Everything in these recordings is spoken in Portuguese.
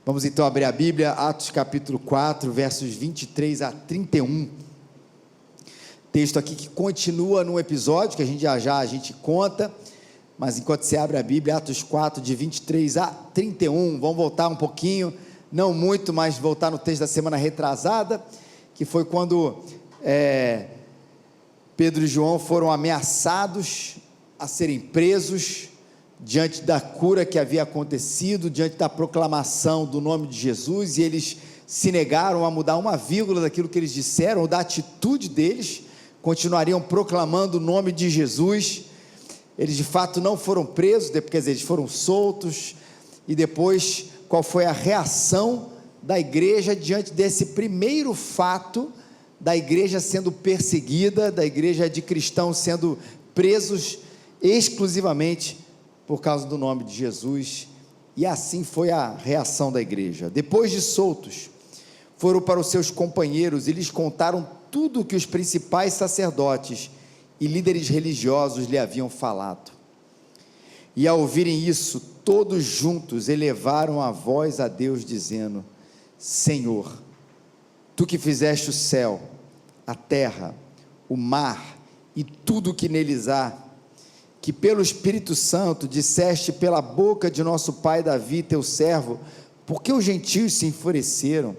Vamos então abrir a Bíblia, Atos capítulo 4, versos 23 a 31. Texto aqui que continua num episódio que a gente conta, mas enquanto você abre a Bíblia, Atos 4, de 23 a 31, vamos voltar um pouquinho, não muito, mas voltar no texto da semana retrasada, que foi quando Pedro e João foram ameaçados a serem presos, diante da cura que havia acontecido, diante da proclamação do nome de Jesus, e eles se negaram a mudar uma vírgula daquilo que eles disseram, ou da atitude deles, continuariam proclamando o nome de Jesus. Eles de fato não foram presos, quer dizer, eles foram soltos. E depois, qual foi a reação da igreja diante desse primeiro fato, da igreja sendo perseguida, da igreja de cristãos sendo presos exclusivamente por causa do nome de Jesus? E assim foi a reação da igreja. Depois de soltos, foram para os seus companheiros e lhes contaram tudo o que os principais sacerdotes e líderes religiosos lhe haviam falado. E ao ouvirem isso, todos juntos elevaram a voz a Deus, dizendo: Senhor, Tu que fizeste o céu, a terra, o mar e tudo o que neles há, que pelo Espírito Santo disseste pela boca de nosso pai Davi, teu servo, porque os gentios se enfureceram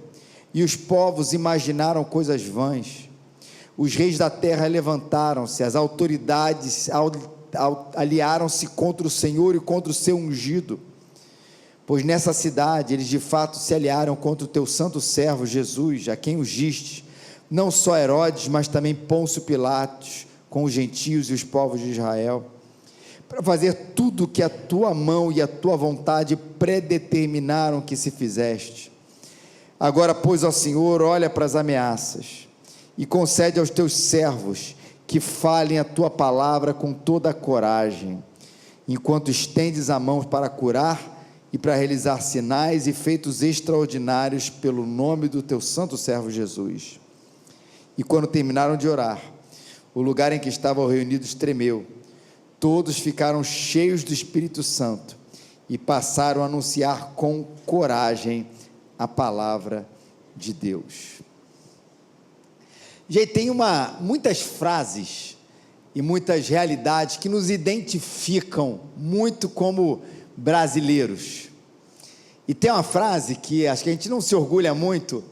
e os povos imaginaram coisas vãs. Os reis da terra levantaram-se, as autoridades aliaram-se contra o Senhor e contra o seu ungido, pois nessa cidade eles de fato se aliaram contra o teu santo servo Jesus, a quem ungiste, não só Herodes, mas também Pôncio Pilatos, com os gentios e os povos de Israel, para fazer tudo o que a tua mão e a tua vontade predeterminaram que se fizeste. Agora, pois, ó Senhor, olha para as ameaças e concede aos teus servos que falem a tua palavra com toda a coragem, enquanto estendes a mão para curar e para realizar sinais e feitos extraordinários pelo nome do teu santo servo Jesus. E quando terminaram de orar, o lugar em que estavam reunidos tremeu. Todos ficaram cheios do Espírito Santo e passaram a anunciar com coragem a palavra de Deus. Já tem muitas frases e muitas realidades que nos identificam muito como brasileiros. E tem uma frase que acho que a gente não se orgulha muito,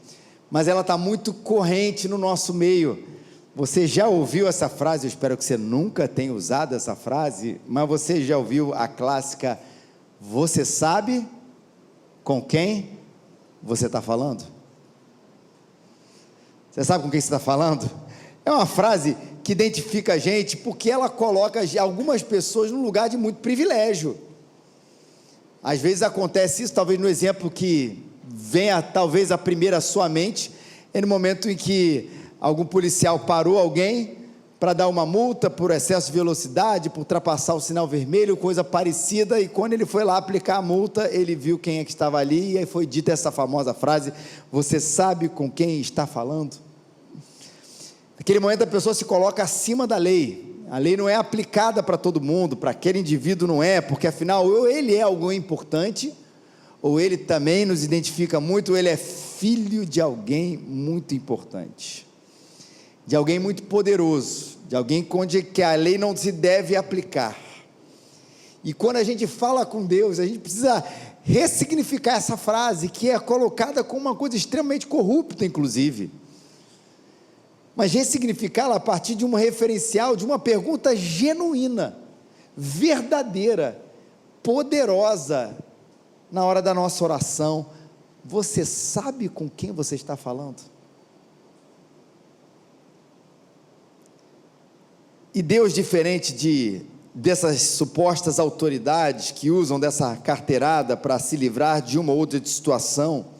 mas ela está muito corrente no nosso meio. Você já ouviu essa frase? Eu espero que você nunca tenha usado essa frase, mas você já ouviu a clássica: você sabe com quem você está falando? Você sabe com quem você está falando? É uma frase que identifica a gente, porque ela coloca algumas pessoas num lugar de muito privilégio. Às vezes acontece isso, talvez no exemplo que venha talvez a primeira à sua mente, é no momento em que algum policial parou alguém para dar uma multa por excesso de velocidade, por ultrapassar o sinal vermelho, coisa parecida, e quando ele foi lá aplicar a multa, ele viu quem é que estava ali, e aí foi dita essa famosa frase: você sabe com quem está falando? Naquele momento a pessoa se coloca acima da lei. A lei não é aplicada para todo mundo, para aquele indivíduo não é, porque afinal ou ele é alguém importante, ou ele também nos identifica muito, ou ele é filho de alguém muito importante, de alguém muito poderoso, de alguém onde que a lei não se deve aplicar. E quando a gente fala com Deus, a gente precisa ressignificar essa frase, que é colocada como uma coisa extremamente corrupta, inclusive, mas ressignificá-la a partir de um referencial, de uma pergunta genuína, verdadeira, poderosa, na hora da nossa oração: você sabe com quem você está falando? E Deus, diferente dessas supostas autoridades que usam dessa carteirada para se livrar de uma ou outra situação,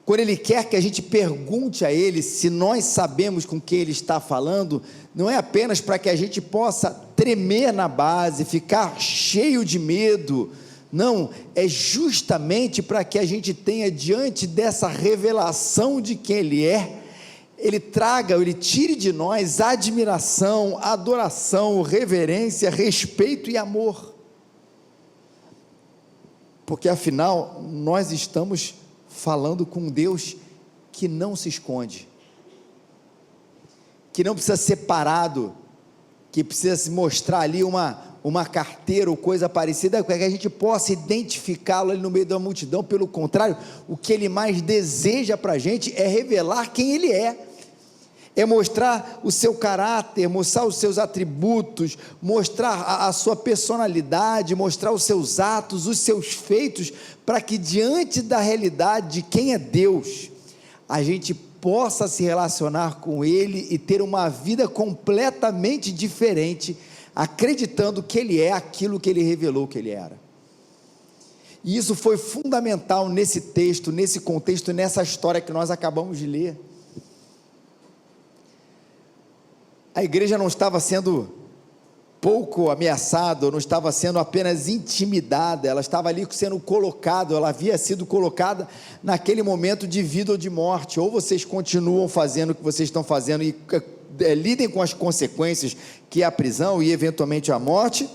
quando Ele quer que a gente pergunte a Ele se nós sabemos com quem Ele está falando, não é apenas para que a gente possa tremer na base, ficar cheio de medo, não, é justamente para que a gente tenha, diante dessa revelação de quem Ele é, Ele tire de nós admiração, adoração, reverência, respeito e amor. porque afinal nós estamos falando com um Deus que não se esconde, que não precisa ser parado, que precisa se mostrar ali uma carteira ou coisa parecida, para que a gente possa identificá-lo ali no meio da multidão. Pelo contrário, o que Ele mais deseja para a gente é revelar quem Ele é mostrar o seu caráter, mostrar os seus atributos, mostrar a sua personalidade, mostrar os seus atos, os seus feitos, para que diante da realidade de quem é Deus, a gente possa se relacionar com Ele e ter uma vida completamente diferente, acreditando que Ele é aquilo que Ele revelou que Ele era. E isso foi fundamental nesse texto, nesse contexto, nessa história que nós acabamos de ler. A igreja não estava sendo pouco ameaçada, não estava sendo apenas intimidada, ela estava ali sendo colocada, ela havia sido colocada naquele momento de vida ou de morte. Ou vocês continuam fazendo o que vocês estão fazendo e lidem com as consequências, que é a prisão e eventualmente a morte,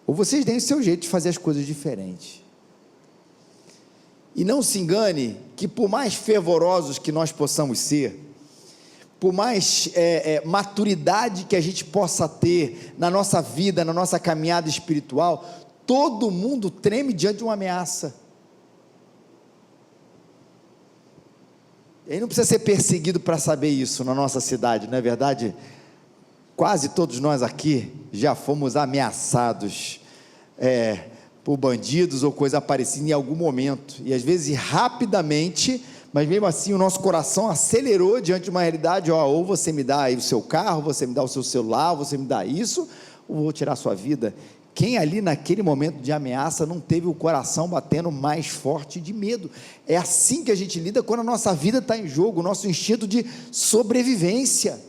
ou vocês deem o seu jeito de fazer as coisas diferentes. E não se engane que por mais fervorosos que nós possamos ser, por mais maturidade que a gente possa ter na nossa vida, na nossa caminhada espiritual, todo mundo treme diante de uma ameaça. E aí não precisa ser perseguido para saber isso na nossa cidade, não é verdade? Quase todos nós aqui já fomos ameaçados por bandidos ou coisa parecida em algum momento, e às vezes rapidamente, mas mesmo assim o nosso coração acelerou diante de uma realidade, ou você me dá aí o seu carro, você me dá o seu celular, você me dá isso, ou vou tirar a sua vida. Quem ali naquele momento de ameaça não teve o coração batendo mais forte de medo? É assim que a gente lida quando a nossa vida está em jogo, o nosso instinto de sobrevivência.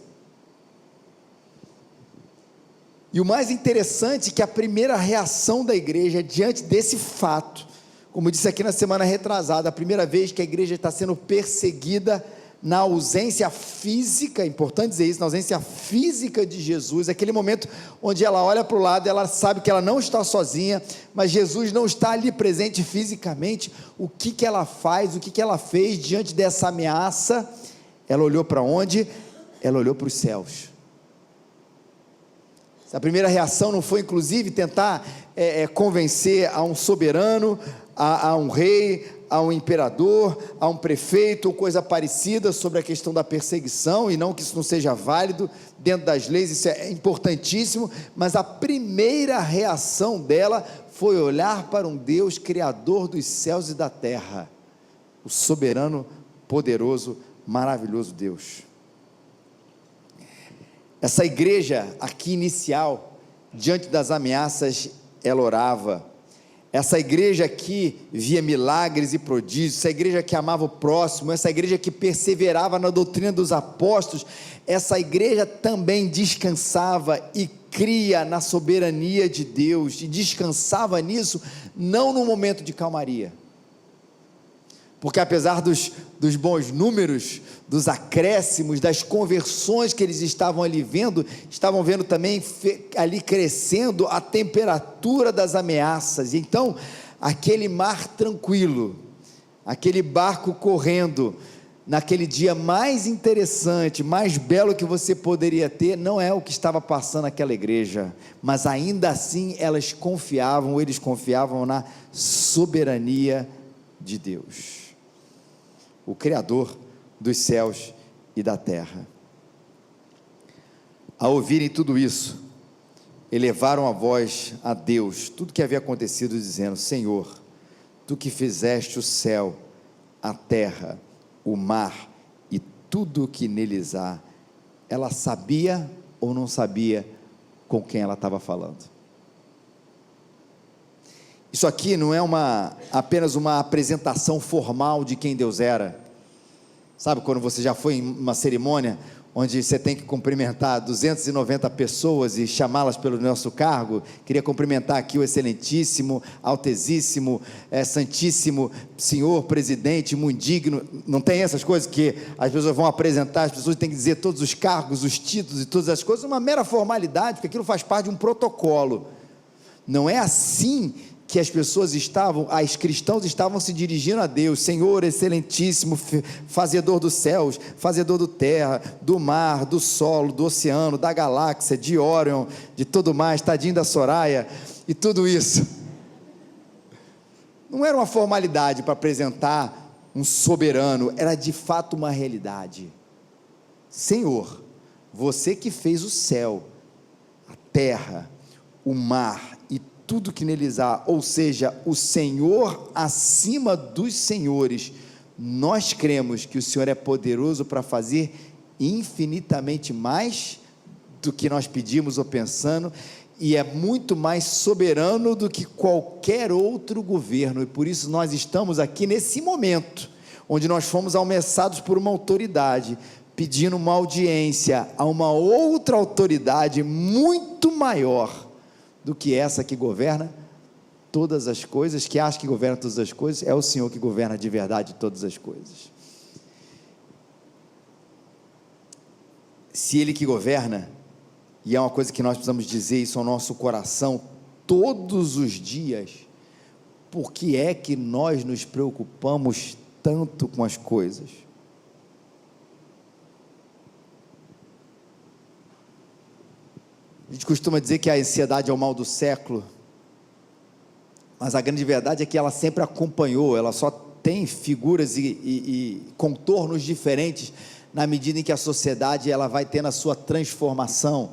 E o mais interessante é que a primeira reação da igreja diante desse fato, como eu disse aqui na semana retrasada, a primeira vez que a igreja está sendo perseguida na ausência física, é importante dizer isso, na ausência física de Jesus, aquele momento onde ela olha para o lado, ela sabe que ela não está sozinha, mas Jesus não está ali presente fisicamente. O que ela faz, o que ela fez diante dessa ameaça? Ela olhou para onde? Ela olhou para os céus. A primeira reação não foi inclusive tentar convencer a um soberano, a um rei, a um imperador, a um prefeito ou coisa parecida sobre a questão da perseguição, e não que isso não seja válido dentro das leis, isso é importantíssimo, mas a primeira reação dela foi olhar para um Deus criador dos céus e da terra, o soberano, poderoso, maravilhoso Deus. Essa igreja aqui inicial, diante das ameaças, ela orava. Essa igreja aqui via milagres e prodígios, essa igreja que amava o próximo, essa igreja que perseverava na doutrina dos apóstolos, essa igreja também descansava e cria na soberania de Deus, e descansava nisso, não no momento de calmaria, porque apesar dos bons números, dos acréscimos, das conversões que eles estavam ali vendo, estavam vendo também ali crescendo a temperatura das ameaças. Então aquele mar tranquilo, aquele barco correndo, naquele dia mais interessante, mais belo que você poderia ter, não é o que estava passando naquela igreja, mas ainda assim eles confiavam na soberania de Deus, o Criador dos céus e da terra. Ao ouvirem tudo isso, elevaram a voz a Deus, tudo que havia acontecido, dizendo: Senhor, Tu que fizeste o céu, a terra, o mar e tudo o que neles há. Ela sabia ou não sabia com quem ela estava falando? Isso aqui não é apenas uma apresentação formal de quem Deus era. Sabe quando você já foi em uma cerimônia onde você tem que cumprimentar 290 pessoas e chamá-las pelo nosso cargo? Queria cumprimentar aqui o excelentíssimo, altezíssimo, santíssimo senhor presidente, muito digno. Não tem essas coisas que as pessoas vão apresentar, as pessoas têm que dizer todos os cargos, os títulos e todas as coisas, uma mera formalidade, porque aquilo faz parte de um protocolo. Não é assim que as pessoas os cristãos estavam se dirigindo a Deus: Senhor excelentíssimo, fazedor dos céus, fazedor da terra, do mar, do solo, do oceano, da galáxia, de Órion, de tudo mais, tadinho da Soraya, e tudo isso. Não era uma formalidade para apresentar um soberano, era de fato uma realidade. Senhor, você que fez o céu, a terra, o mar e tudo que neles há, ou seja, o Senhor acima dos senhores, nós cremos que o Senhor é poderoso para fazer infinitamente mais do que nós pedimos ou pensando, e é muito mais soberano do que qualquer outro governo, e por isso nós estamos aqui nesse momento, onde nós fomos almeçados por uma autoridade, pedindo uma audiência a uma outra autoridade muito maior do que essa que governa todas as coisas, que acha que governa todas as coisas. É o Senhor que governa de verdade todas as coisas. Se Ele que governa, e é uma coisa que nós precisamos dizer isso ao nosso coração todos os dias, por que é que nós nos preocupamos tanto com as coisas? A gente costuma dizer que a ansiedade é o mal do século, mas a grande verdade é que ela sempre acompanhou, ela só tem figuras e contornos diferentes na medida em que a sociedade ela vai tendo a sua transformação.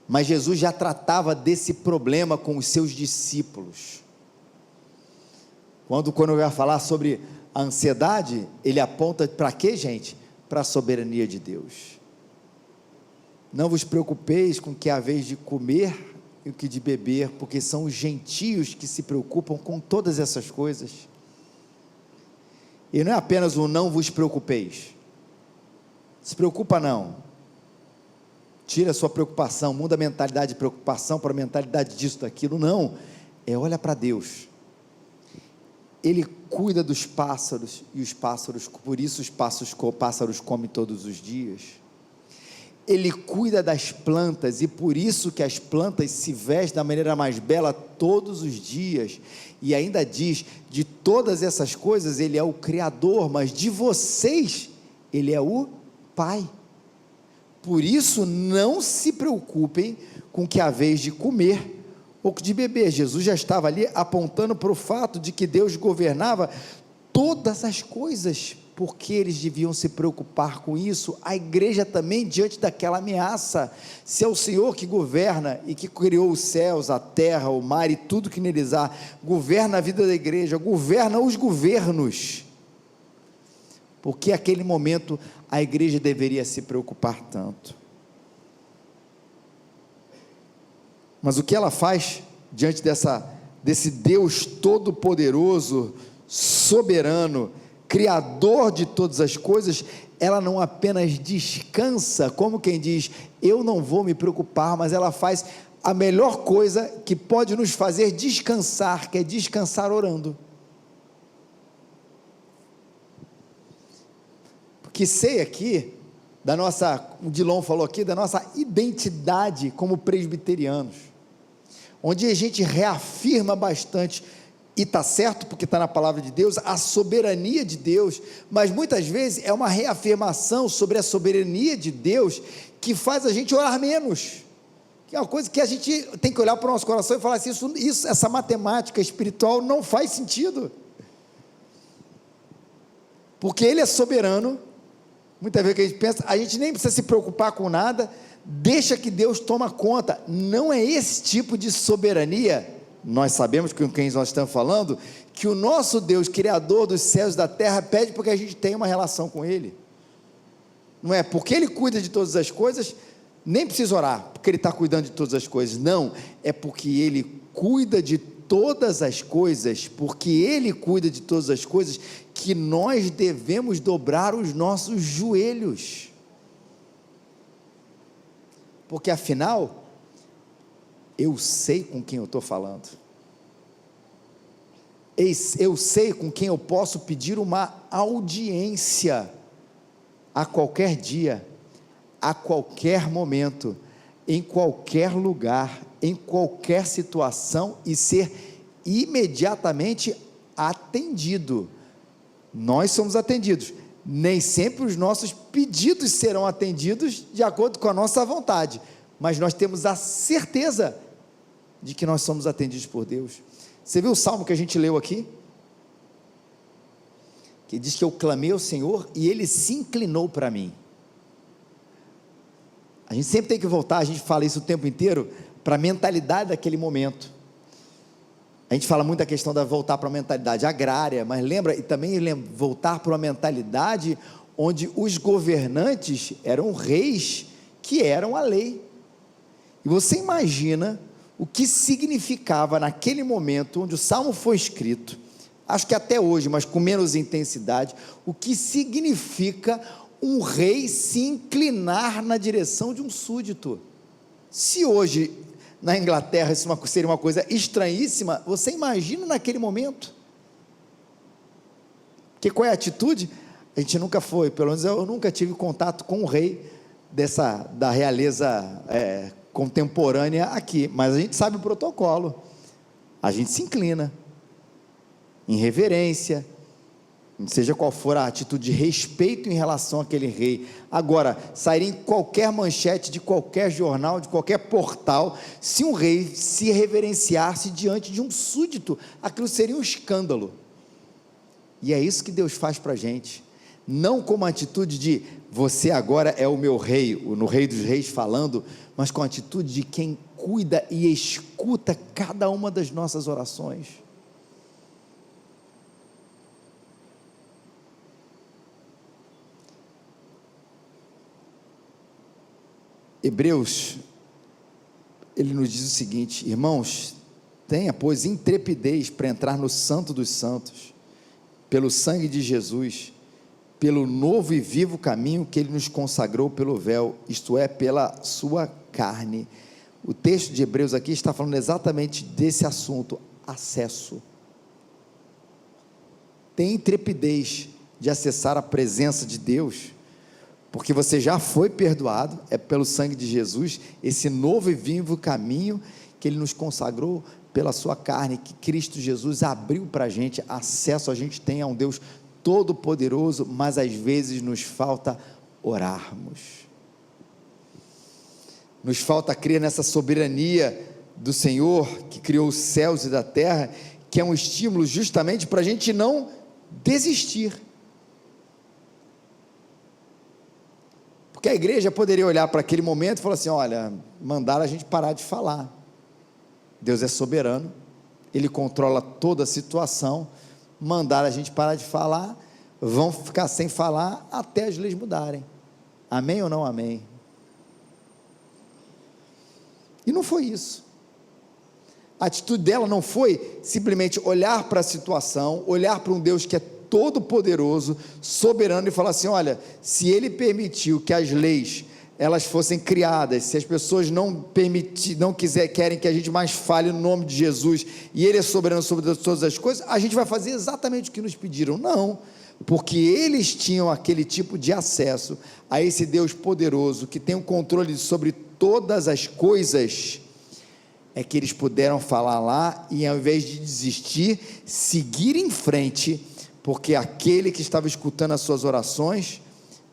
Mas Jesus já tratava desse problema com os seus discípulos. Quando eu ia falar sobre a ansiedade, ele aponta para quê, gente? Para a soberania de Deus. Não vos preocupeis com o que há vez de comer e o que de beber, porque são os gentios que se preocupam com todas essas coisas. E não é apenas o não vos preocupeis. Se preocupa não. Tira a sua preocupação, muda a mentalidade de preocupação para a mentalidade disso, daquilo. Não, olha para Deus. Ele cuida dos pássaros, e os pássaros, por isso os pássaros comem todos os dias. Ele cuida das plantas, e por isso que as plantas se vestem da maneira mais bela todos os dias, e ainda diz, de todas essas coisas, Ele é o Criador, mas de vocês, Ele é o Pai. Por isso, não se preocupem com o que há vez de comer, ou de beber. Jesus já estava ali apontando para o fato de que Deus governava todas as coisas, porque eles deviam se preocupar com isso. A igreja também, diante daquela ameaça, se é o Senhor que governa, e que criou os céus, a terra, o mar e tudo que neles há, governa a vida da igreja, governa os governos, porque naquele momento a igreja deveria se preocupar tanto. Mas o que ela faz diante desse Deus todo-poderoso, soberano, Criador de todas as coisas? Ela não apenas descansa, como quem diz, eu não vou me preocupar, mas ela faz a melhor coisa que pode nos fazer descansar, que é descansar orando. Porque sei aqui, o Dilon falou aqui, da nossa identidade como presbiterianos, onde a gente reafirma bastante, e está certo, porque está na palavra de Deus, a soberania de Deus, mas muitas vezes é uma reafirmação sobre a soberania de Deus, que faz a gente orar menos, que é uma coisa que a gente tem que olhar para o nosso coração e falar assim, essa matemática espiritual não faz sentido, porque Ele é soberano. Muitas vezes que a gente pensa, a gente nem precisa se preocupar com nada, deixa que Deus toma conta. Não é esse tipo de soberania. Nós sabemos com quem nós estamos falando, que o nosso Deus, Criador dos céus e da terra, pede porque a gente tenha uma relação com Ele. Não é porque Ele cuida de todas as coisas, nem precisa orar, porque Ele está cuidando de todas as coisas. Não, é porque Ele cuida de todas as coisas, porque Ele cuida de todas as coisas, que nós devemos dobrar os nossos joelhos, porque afinal, eu sei com quem eu estou falando, eu sei com quem eu posso pedir uma audiência, a qualquer dia, a qualquer momento. em qualquer lugar, em qualquer situação e ser imediatamente atendido. Nós somos atendidos. Nem sempre os nossos pedidos serão atendidos de acordo com a nossa vontade, mas nós temos a certeza de que nós somos atendidos por Deus. Você viu o salmo que a gente leu aqui? Que diz que eu clamei ao Senhor e Ele se inclinou para mim. A gente sempre tem que voltar, a gente fala isso o tempo inteiro, para a mentalidade daquele momento. A gente fala muito da questão da voltar para a mentalidade agrária, mas lembra, e também voltar para uma mentalidade onde os governantes eram reis que eram a lei. E você imagina o que significava naquele momento onde o salmo foi escrito, acho que até hoje, mas com menos intensidade, o que significa um rei se inclinar na direção de um súdito. Se hoje na Inglaterra isso seria uma coisa estranhíssima, você imagina naquele momento? Porque qual é a atitude? A gente nunca foi, pelo menos eu nunca tive contato com o rei da realeza contemporânea aqui, mas a gente sabe o protocolo, a gente se inclina, em reverência, seja qual for a atitude de respeito em relação àquele rei. Agora, sairia em qualquer manchete de qualquer jornal, de qualquer portal, se um rei se reverenciasse diante de um súdito, aquilo seria um escândalo. E é isso que Deus faz para a gente, não com uma atitude de, você agora é o meu rei, no Rei dos Reis falando, mas com a atitude de quem cuida e escuta cada uma das nossas orações. Hebreus, ele nos diz o seguinte: irmãos, tenha pois intrepidez para entrar no santo dos santos, pelo sangue de Jesus, pelo novo e vivo caminho que ele nos consagrou pelo véu, isto é, pela sua carne. O texto de Hebreus aqui está falando exatamente desse assunto, acesso. Tem intrepidez de acessar a presença de Deus, porque você já foi perdoado, é pelo sangue de Jesus, esse novo e vivo caminho que ele nos consagrou pela sua carne, que Cristo Jesus abriu para a gente acesso. A gente tem a um Deus todo poderoso, mas às vezes nos falta orarmos, nos falta crer nessa soberania do Senhor, que criou os céus e da terra, que é um estímulo justamente para a gente não desistir. Porque a igreja poderia olhar para aquele momento e falar assim: olha, mandaram a gente parar de falar. Deus é soberano, Ele controla toda a situação, mandaram a gente parar de falar, vão ficar sem falar até as leis mudarem. Amém ou não amém? E não foi isso. A atitude dela não foi simplesmente olhar para a situação, olhar para um Deus que é todo poderoso, soberano, e falar assim: olha, se Ele permitiu que as leis elas fossem criadas, se as pessoas querem que a gente mais fale no nome de Jesus, e Ele é soberano sobre todas as coisas, a gente vai fazer exatamente o que nos pediram. Não, porque eles tinham aquele tipo de acesso a esse Deus poderoso, que tem o controle sobre todas as coisas, é que eles puderam falar lá, e ao invés de desistir, seguir em frente, porque aquele que estava escutando as suas orações,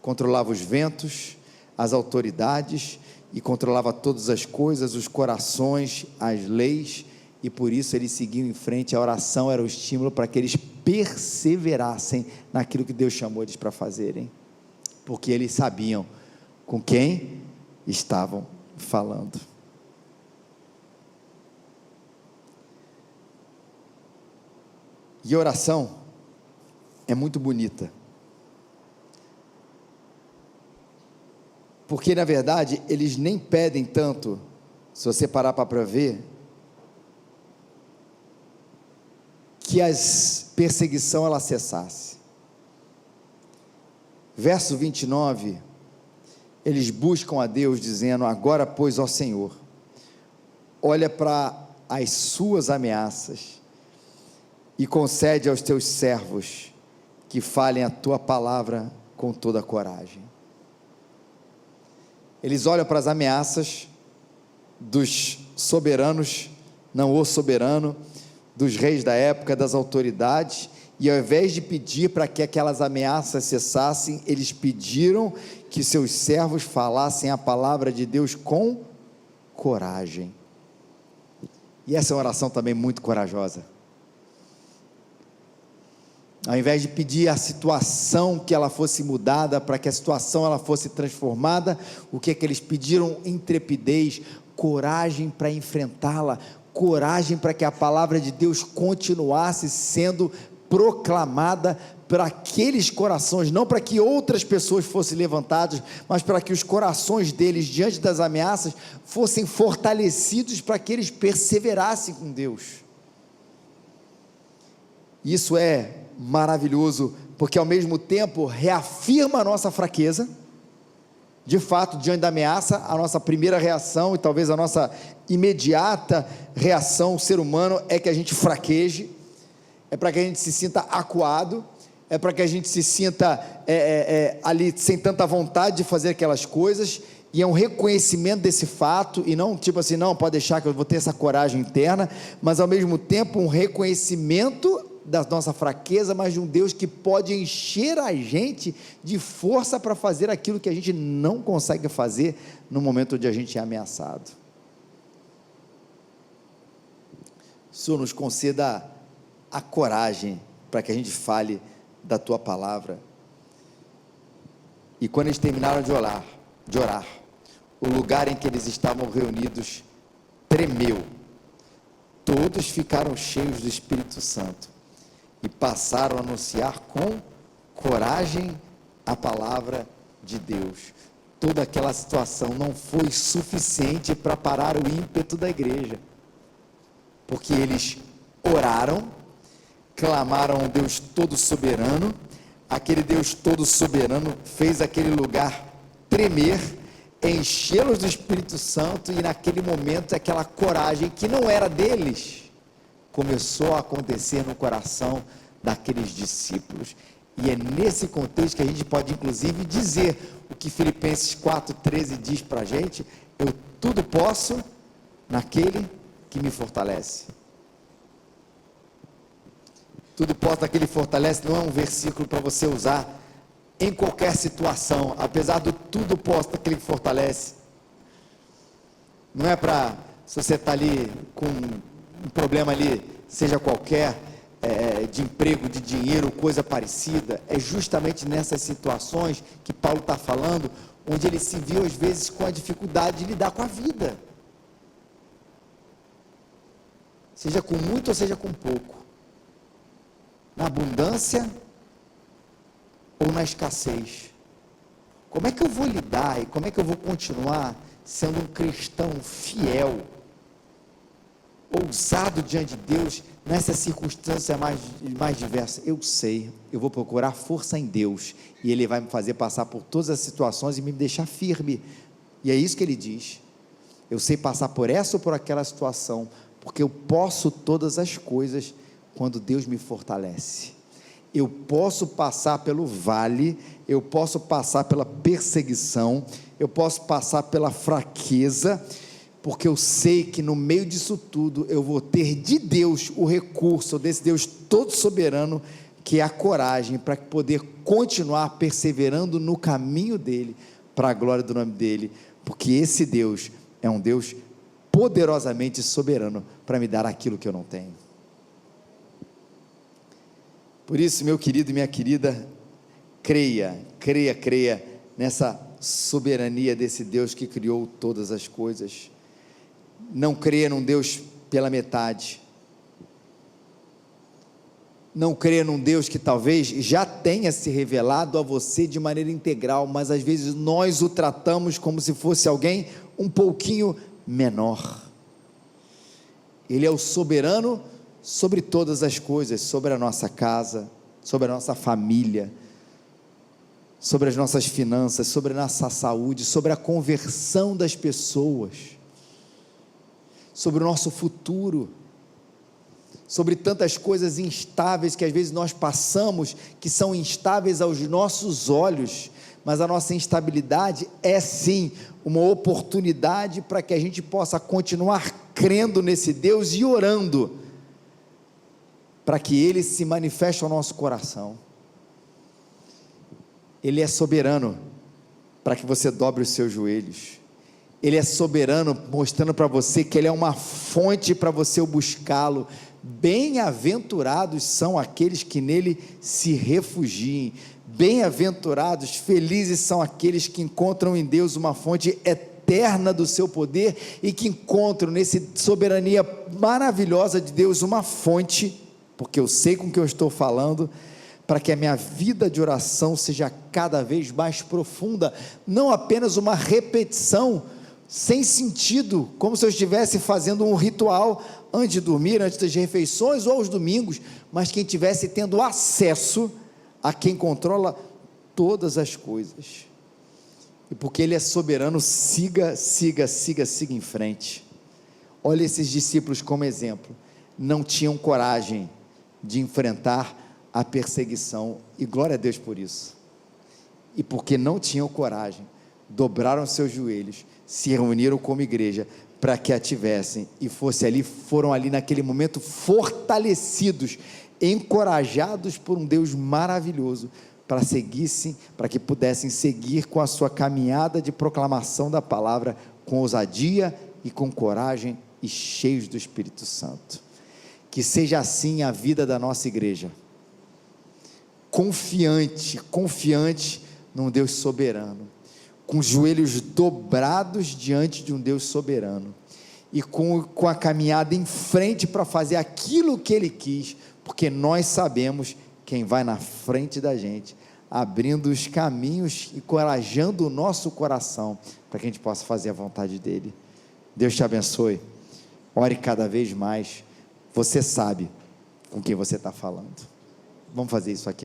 controlava os ventos, as autoridades, e controlava todas as coisas, os corações, as leis, e por isso eles seguiam em frente. A oração era o estímulo para que eles perseverassem naquilo que Deus chamou eles para fazerem, porque eles sabiam com quem estavam falando. E a oração é muito bonita, porque na verdade eles nem pedem tanto, se você parar para ver, que a perseguição ela cessasse. Verso 29, eles buscam a Deus dizendo: agora pois, ó Senhor, olha para as suas ameaças e concede aos teus servos que falem a tua palavra com toda a coragem. Eles olham para as ameaças dos soberanos, não o soberano, dos reis da época, das autoridades, e ao invés de pedir para que aquelas ameaças cessassem, eles pediram que seus servos falassem a palavra de Deus com coragem. E essa é uma oração também muito corajosa. Ao invés de pedir a situação que ela fosse mudada, para que a situação ela fosse transformada, o que é que eles pediram? Intrepidez, coragem para enfrentá-la, coragem para que a palavra de Deus continuasse sendo proclamada para aqueles corações, não para que outras pessoas fossem levantadas, mas para que os corações deles, diante das ameaças, fossem fortalecidos para que eles perseverassem com Deus. Isso é maravilhoso, porque ao mesmo tempo reafirma a nossa fraqueza. De fato, diante da ameaça, a nossa primeira reação, e talvez a nossa imediata reação, o ser humano, é que a gente fraqueje, é para que a gente se sinta acuado, é para que a gente se sinta ali sem tanta vontade de fazer aquelas coisas, e é um reconhecimento desse fato, e não tipo assim, não, pode deixar que eu vou ter essa coragem interna, mas ao mesmo tempo um reconhecimento da nossa fraqueza, mas de um Deus que pode encher a gente de força para fazer aquilo que a gente não consegue fazer no momento onde a gente é ameaçado. Senhor, nos conceda a coragem para que a gente fale da Tua palavra. E quando eles terminaram de orar, o lugar em que eles estavam reunidos tremeu, todos ficaram cheios do Espírito Santo e passaram a anunciar com coragem a palavra de Deus. Toda aquela situação não foi suficiente para parar o ímpeto da igreja, porque eles oraram, clamaram ao Deus todo soberano. Aquele Deus todo soberano fez aquele lugar tremer, enchê-los do Espírito Santo, e naquele momento aquela coragem que não era deles começou a acontecer no coração daqueles discípulos. E é nesse contexto que a gente pode inclusive dizer o que Filipenses 4,13 diz para a gente: eu tudo posso naquele que me fortalece. Tudo posso naquele que fortalece não é um versículo para você usar em qualquer situação, apesar do tudo posso naquele que fortalece. Não é para, se você está ali com um problema ali, seja qualquer, de emprego, de dinheiro, coisa parecida, é justamente nessas situações que Paulo está falando, onde ele se viu às vezes com a dificuldade de lidar com a vida, seja com muito ou seja com pouco, na abundância ou na escassez. Como é que eu vou lidar e como é que eu vou continuar sendo um cristão fiel, ousado diante de Deus, nessa circunstância mais diversa? Eu sei, eu vou procurar força em Deus, e Ele vai me fazer passar por todas as situações e me deixar firme, e é isso que Ele diz: eu sei passar por essa ou por aquela situação, porque eu posso todas as coisas quando Deus me fortalece. Eu posso passar pelo vale, eu posso passar pela perseguição, eu posso passar pela fraqueza, porque eu sei que no meio disso tudo, eu vou ter de Deus o recurso, desse Deus todo soberano, que é a coragem, para poder continuar perseverando no caminho dEle, para a glória do nome dEle, porque esse Deus é um Deus poderosamente soberano, para me dar aquilo que eu não tenho. Por isso, meu querido e minha querida, creia nessa soberania desse Deus que criou todas as coisas. Não creia num Deus pela metade, não creia num Deus que talvez já tenha se revelado a você de maneira integral, mas às vezes nós o tratamos como se fosse alguém um pouquinho menor. Ele é o soberano sobre todas as coisas, sobre a nossa casa, sobre a nossa família, sobre as nossas finanças, sobre a nossa saúde, sobre a conversão das pessoas, sobre o nosso futuro, sobre tantas coisas instáveis que às vezes nós passamos, que são instáveis aos nossos olhos, mas a nossa instabilidade é sim uma oportunidade para que a gente possa continuar crendo nesse Deus e orando, para que Ele se manifeste ao nosso coração. Ele é soberano, para que você dobre os seus joelhos. Ele é soberano, mostrando para você que Ele é uma fonte para você buscá-lo. Bem-aventurados são aqueles que nele se refugiem. Bem-aventurados, felizes são aqueles que encontram em Deus uma fonte eterna do seu poder e que encontram nesse soberania maravilhosa de Deus uma fonte, porque eu sei com o que eu estou falando, para que a minha vida de oração seja cada vez mais profunda, não apenas uma repetição sem sentido, como se eu estivesse fazendo um ritual antes de dormir, antes das refeições ou aos domingos, mas quem estivesse tendo acesso a quem controla todas as coisas. E porque Ele é soberano, siga em frente. Olha esses discípulos como exemplo, não tinham coragem de enfrentar a perseguição, e glória a Deus por isso, e porque não tinham coragem, dobraram seus joelhos, se reuniram como igreja, para que a tivessem, e foram ali naquele momento, fortalecidos, encorajados por um Deus maravilhoso, para que pudessem seguir com a sua caminhada de proclamação da palavra, com ousadia e com coragem, e cheios do Espírito Santo. Que seja assim a vida da nossa igreja, confiante num Deus soberano, com os joelhos dobrados diante de um Deus soberano, e com a caminhada em frente para fazer aquilo que Ele quis, porque nós sabemos quem vai na frente da gente, abrindo os caminhos, encorajando o nosso coração, para que a gente possa fazer a vontade dEle. Deus te abençoe, ore cada vez mais, você sabe com quem você está falando. Vamos fazer isso aqui.